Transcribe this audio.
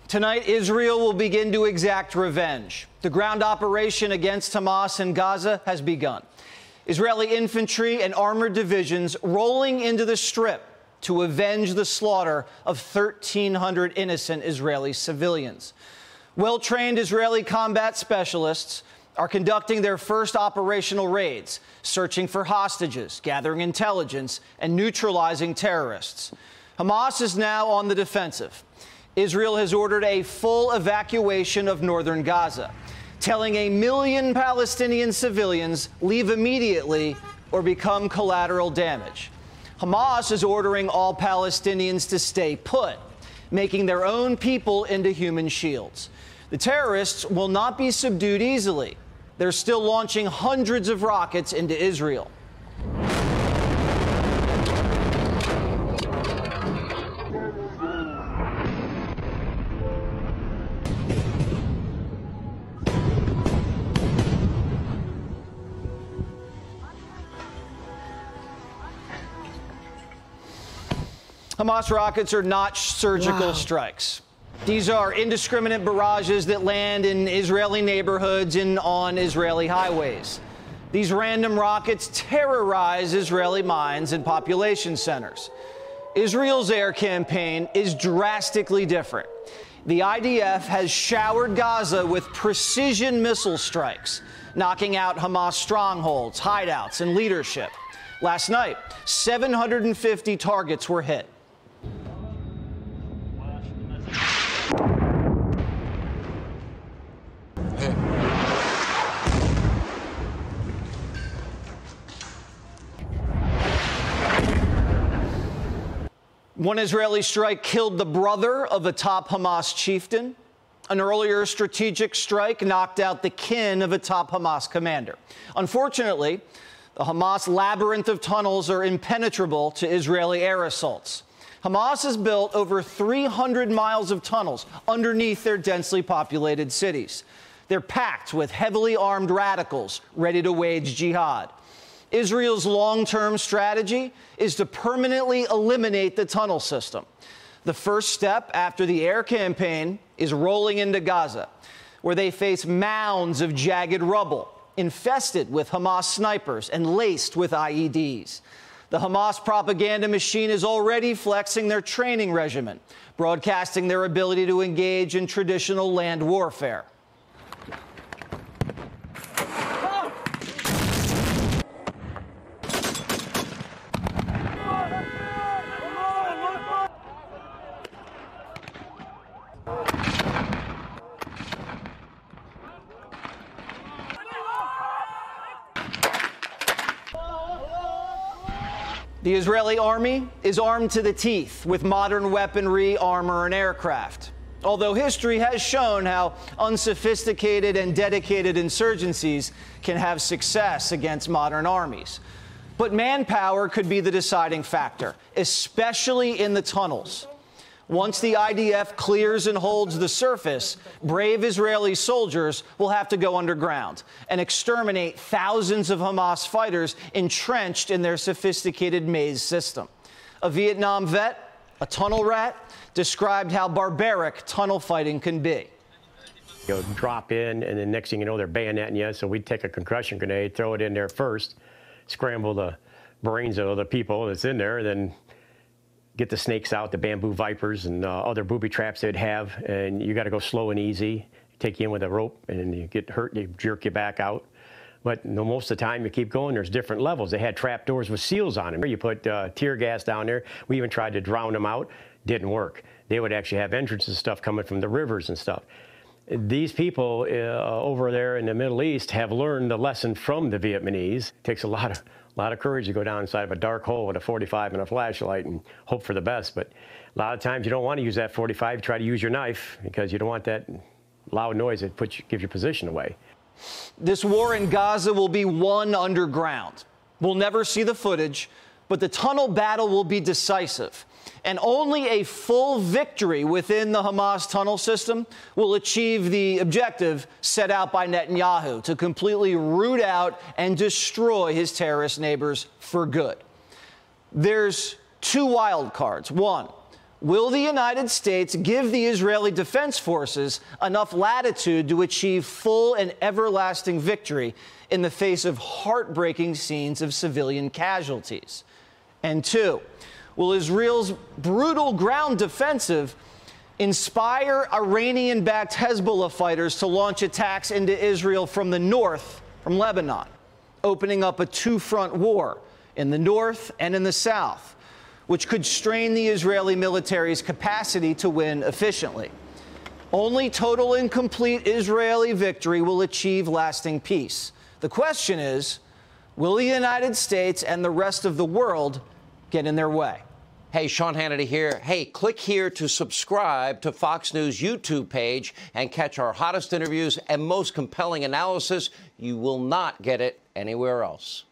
Tonight, Israel will begin to exact revenge. The ground operation against Hamas in Gaza has begun. Israeli infantry and armored divisions rolling into the Strip to avenge the slaughter of 1,300 innocent Israeli civilians. Well-trained Israeli combat specialists are conducting their first operational raids, searching for hostages, gathering intelligence, and neutralizing terrorists. Hamas is now on the defensive. Israel has ordered a full evacuation of northern Gaza, telling 1 million Palestinian civilians leave immediately or become collateral damage. Hamas is ordering all Palestinians to stay put, making their own people into human shields. The terrorists will not be subdued easily. They're still launching hundreds of rockets into Israel. Hamas rockets are not surgical strikes. These are indiscriminate barrages that land in Israeli neighborhoods and on Israeli highways. These random rockets terrorize Israeli mines and population centers. Israel's air campaign is drastically different. The IDF has showered Gaza with precision missile strikes, knocking out Hamas strongholds, hideouts, and leadership. Last night, 750 targets were hit. One Israeli strike killed the brother of a top Hamas chieftain. An earlier strategic strike knocked out the kin of a top Hamas commander. Unfortunately, the Hamas labyrinth of tunnels are impenetrable to Israeli air assaults. Hamas has built over 300 miles of tunnels underneath their densely populated cities. They're packed with heavily armed radicals ready to wage jihad. Israel's long-term strategy is to permanently eliminate the tunnel system. The first step after the air campaign is rolling into Gaza, where they face mounds of jagged rubble, infested with Hamas snipers and laced with IEDs. The Hamas propaganda machine is already flexing their training regimen, broadcasting their ability to engage in traditional land warfare. The Israeli army is armed to the teeth with modern weaponry, armor, and aircraft. Although history has shown how unsophisticated and dedicated insurgencies can have success against modern armies. But manpower could be the deciding factor, especially in the tunnels. Once the IDF clears and holds the surface, brave Israeli soldiers will have to go underground and exterminate thousands of Hamas fighters entrenched in their sophisticated maze system. A Vietnam vet, a tunnel rat, described how barbaric tunnel fighting can be. You drop in, and then next thing you know, they're bayoneting you. So we'd take a concussion grenade, throw it in there first, scramble the brains of the people that's in there, then get the snakes out, the bamboo vipers and other booby traps they'd have, and you got to go slow and easy. Take you in with a rope, and you get hurt, they jerk you back out. But most of the time, you keep going. There's different levels. They had trap doors with seals on them. You put tear gas down there. We even tried to drown them out. Didn't work. They would actually have entrances and stuff coming from the rivers and stuff. These people over there in the Middle East have learned the lesson from the Vietnamese. It takes a lot of courage to go down inside of a dark hole with a 45 and a flashlight and hope for the best. But a lot of times you don't want to use that 45. Try to use your knife because you don't want that loud noise that gives your position away. This war in Gaza will be won underground. We'll never see the footage, but the tunnel battle will be decisive. And only a full victory within the Hamas tunnel system will achieve the objective set out by Netanyahu to completely root out and destroy his terrorist neighbors for good. There's two wild cards. One, Will the United States give the Israeli Defense Forces enough latitude to achieve full and everlasting victory in the face of heartbreaking scenes of civilian casualties? And two, will Israel's brutal ground defensive inspire Iranian-backed Hezbollah fighters to launch attacks into Israel from the north, from Lebanon, opening up a two-front war in the north and in the south, which could strain the Israeli military's capacity to win efficiently? Only total and complete Israeli victory will achieve lasting peace. The question is, will the United States and the rest of the world get in their way? Hey, Sean Hannity here. Hey, click here to subscribe to Fox News YouTube page and catch our hottest interviews and most compelling analysis. You will not get it anywhere else.